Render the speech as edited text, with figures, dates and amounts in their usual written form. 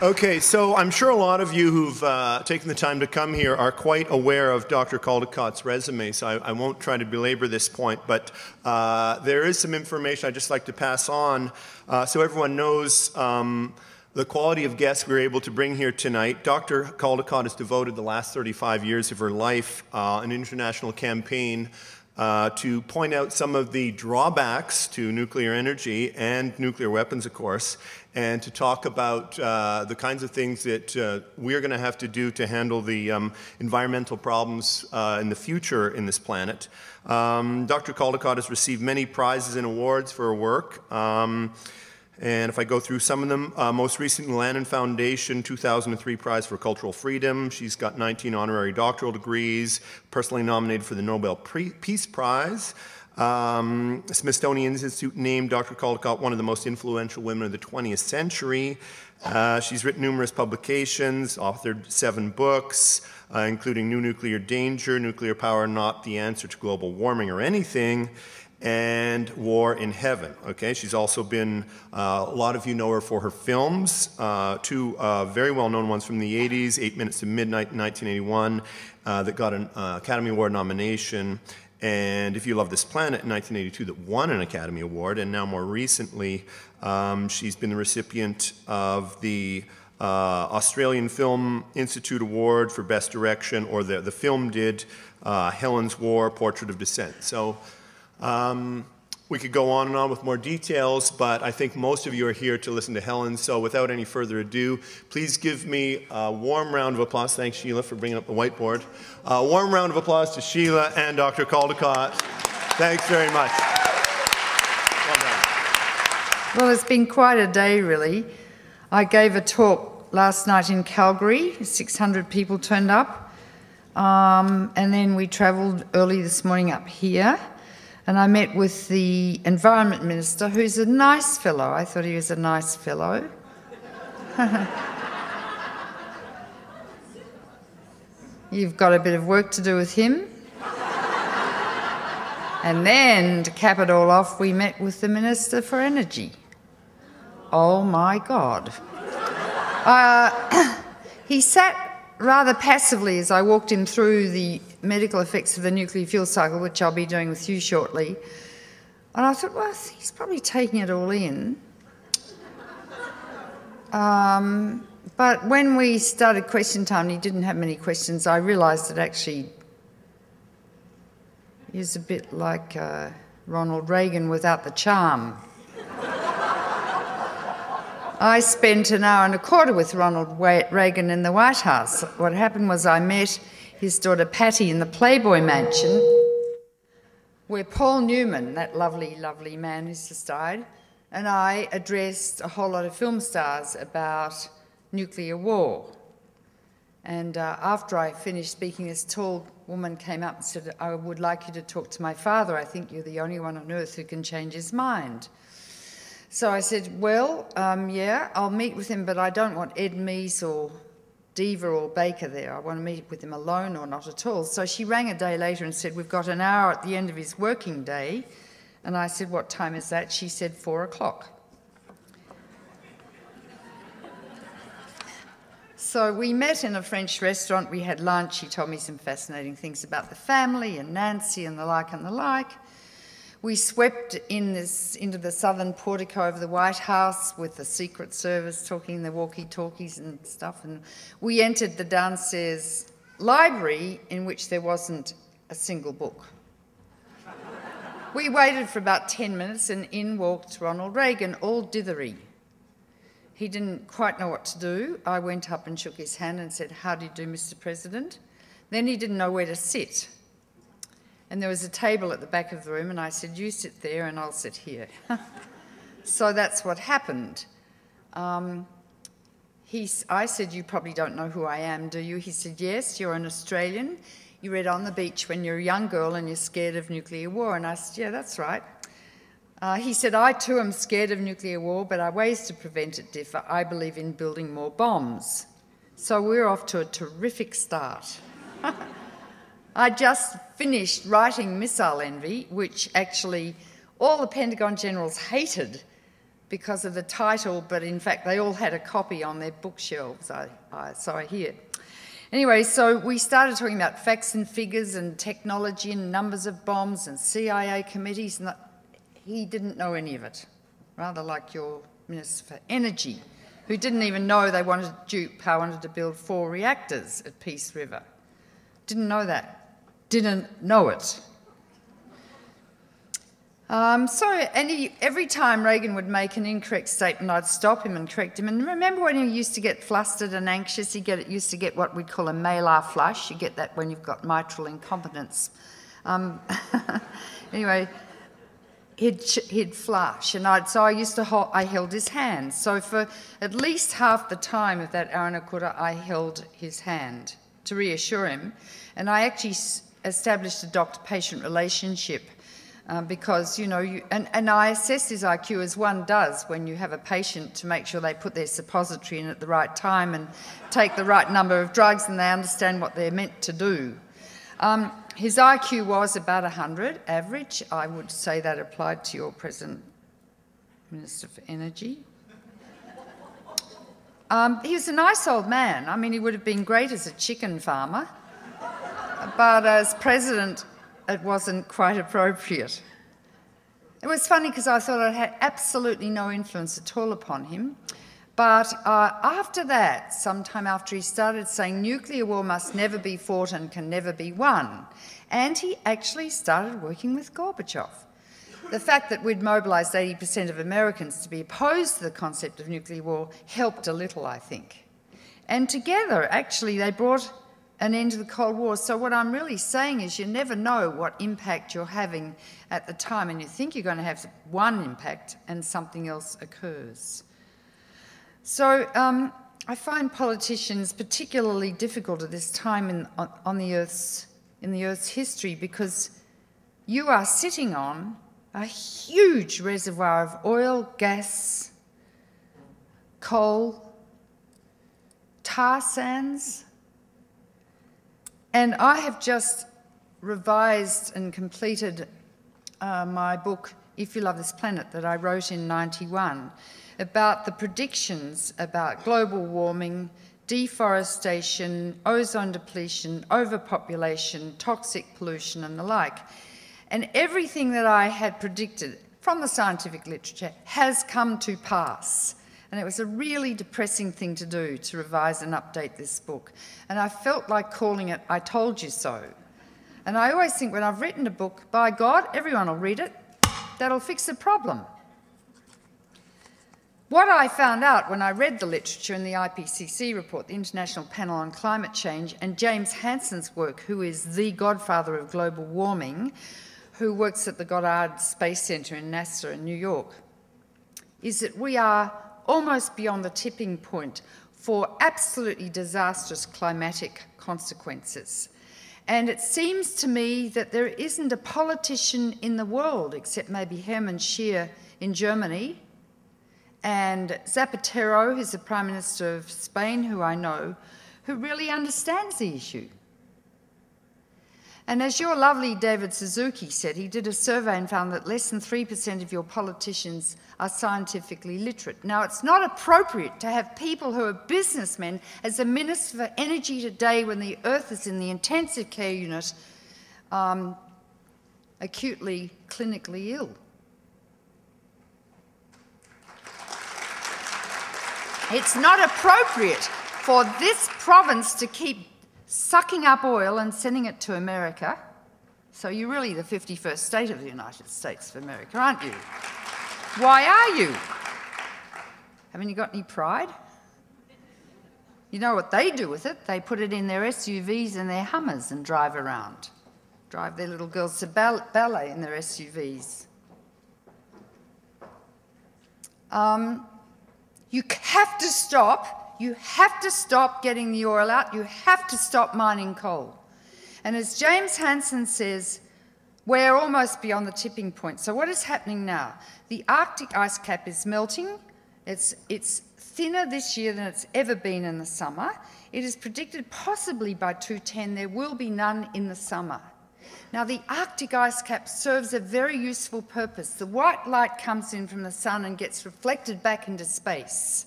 Okay, so I'm sure a lot of you who've taken the time to come here are quite aware of Dr. Caldicott's resume, so I won't try to belabor this point, but there is some information I'd just like to pass on so everyone knows the quality of guests we were able to bring here tonight. Dr. Caldicott has devoted the last 35 years of her life an international campaign to point out some of the drawbacks to nuclear energy and nuclear weapons, of course, and to talk about the kinds of things that we're going to have to do to handle the environmental problems in the future in this planet. Dr. Caldicott has received many prizes and awards for her work. And if I go through some of them, most recently, Lannan Foundation 2003 Prize for Cultural Freedom. She's got 19 honorary doctoral degrees, personally nominated for the Nobel Peace Prize. Smithsonian Institute named Dr. Caldicott one of the most influential women of the 20th century. She's written numerous publications, authored 7 books, including New Nuclear Danger, Nuclear Power Not the Answer to Global Warming or Anything, and War in Heaven. Okay, she's also been, a lot of you know her for her films, 2 very well-known ones from the 80s, 8 Minutes to Midnight in 1981, that got an Academy Award nomination, and If You Love This Planet in 1982 that won an Academy Award, and now more recently, she's been the recipient of the Australian Film Institute Award for Best Direction, or the film did, Helen's War, Portrait of Dissent. So, we could go on and on with more details, but I think most of you are here to listen to Helen, so without any further ado, please give me a warm round of applause. Thanks, Sheila, for bringing up the whiteboard. A warm round of applause to Sheila and Dr. Caldicott. Thanks very much. Well done. Well, it's been quite a day, really. I gave a talk last night in Calgary. 600 people turned up. And then we travelled early this morning up here. And I met with the Environment Minister, who's a nice fellow. I thought he was a nice fellow. You've got a bit of work to do with him. And then, to cap it all off, we met with the Minister for Energy. Oh my God. He sat rather passively as I walked him through the medical effects of the nuclear fuel cycle, which I'll be doing with you shortly. And I thought, well, he's probably taking it all in. But when we started question time and he didn't have many questions, I realised that actually he was a bit like Ronald Reagan without the charm. I spent an hour and a quarter with Ronald Reagan in the White House. What happened was I met his daughter Patty in the Playboy Mansion, where Paul Newman, that lovely, lovely man who's just died, and I addressed a whole lot of film stars about nuclear war. And after I finished speaking, this tall woman came up and said, I would like you to talk to my father. I think you're the only one on earth who can change his mind. So I said, well, yeah, I'll meet with him, but I don't want Ed Meese or Diva or Baker there. I want to meet with him alone or not at all. So she rang a day later and said, we've got an hour at the end of his working day. And I said, what time is that? She said, 4 o'clock. So we met in a French restaurant. We had lunch. He told me some fascinating things about the family and Nancy and the like and the like. We swept into the southern portico of the White House with the Secret Service talking the walkie-talkies and stuff, and we entered the downstairs library in which there wasn't a single book. We waited for about 10 minutes and in walked Ronald Reagan, all dithery. He didn't quite know what to do. I went up and shook his hand and said, how do you do, Mr. President? Then he didn't know where to sit. And there was a table at the back of the room, and I said, you sit there and I'll sit here. So that's what happened. I said, you probably don't know who I am, do you? He said, yes, you're an Australian. You read On the Beach when you're a young girl and you're scared of nuclear war. And I said, yeah, that's right. He said, I too am scared of nuclear war, but our ways to prevent it differ. I believe in building more bombs. So we're off to a terrific start. I just finished writing Missile Envy, which actually all the Pentagon generals hated because of the title, but in fact they all had a copy on their bookshelves, so I hear. Anyway, so we started talking about facts and figures and technology and numbers of bombs and CIA committees, and he didn't know any of it, rather like your Minister for Energy, who didn't even know Duke Power wanted to build 4 reactors at Peace River. Didn't know that. Didn't know it. Every time Reagan would make an incorrect statement, I'd stop him and correct him. And remember when he used to get flustered and anxious, he used to get what we call a malar flush. You get that when you've got mitral incompetence. Anyway, he'd flush, and I held his hand. So for at least half the time of that hour and a quarter, I held his hand to reassure him. And I actually established a doctor-patient relationship. Because, you know, and I assess his IQ as one does when you have a patient to make sure they put their suppository in at the right time and take the right number of drugs and they understand what they're meant to do. His IQ was about 100, average. I would say that applied to your present Minister for Energy. He was a nice old man. I mean, he would have been great as a chicken farmer, but as president, it wasn't quite appropriate. It was funny because I thought I had absolutely no influence at all upon him. But after that, sometime after, he started saying nuclear war must never be fought and can never be won. And he actually started working with Gorbachev. The fact that we'd mobilised 80% of Americans to be opposed to the concept of nuclear war helped a little, I think. And together, actually, they brought an end to the Cold War. So what I'm really saying is you never know what impact you're having at the time, and you think you're going to have one impact and something else occurs. So I find politicians particularly difficult at this time in the Earth's history, because you are sitting on a huge reservoir of oil, gas, coal, tar sands. And I have just revised and completed my book, If You Love This Planet, that I wrote in '91, about the predictions about global warming, deforestation, ozone depletion, overpopulation, toxic pollution and the like. And everything that I had predicted from the scientific literature has come to pass. And it was a really depressing thing to do, to revise and update this book. And I felt like calling it, I Told You So. And I always think when I've written a book, by God, everyone will read it. That'll fix the problem. What I found out when I read the literature in the IPCC report, the International Panel on Climate Change, and James Hansen's work, who is the godfather of global warming, who works at the Goddard Space Center in NASA in New York, is that we are almost beyond the tipping point for absolutely disastrous climatic consequences. And it seems to me that there isn't a politician in the world, except maybe Hermann Scheer in Germany, and Zapatero, who's the Prime Minister of Spain, who I know, who really understands the issue. And as your lovely David Suzuki said, he did a survey and found that less than 3% of your politicians are scientifically literate. Now, it's not appropriate to have people who are businessmen as a Minister for Energy today when the Earth is in the intensive care unit, acutely, clinically ill. It's not appropriate for this province to keep sucking up oil and sending it to America. So you're really the 51st state of the United States of America, aren't you? Why are you? Haven't you got any pride? You know what they do with it? They put it in their SUVs and their Hummers and drive around. Drive their little girls to ballet in their SUVs. You have to stop. You have to stop getting the oil out. You have to stop mining coal. And as James Hansen says, we're almost beyond the tipping point. So what is happening now? The Arctic ice cap is melting. It's thinner this year than it's ever been in the summer. It is predicted possibly by 2010 there will be none in the summer. Now, the Arctic ice cap serves a very useful purpose. The white light comes in from the sun and gets reflected back into space.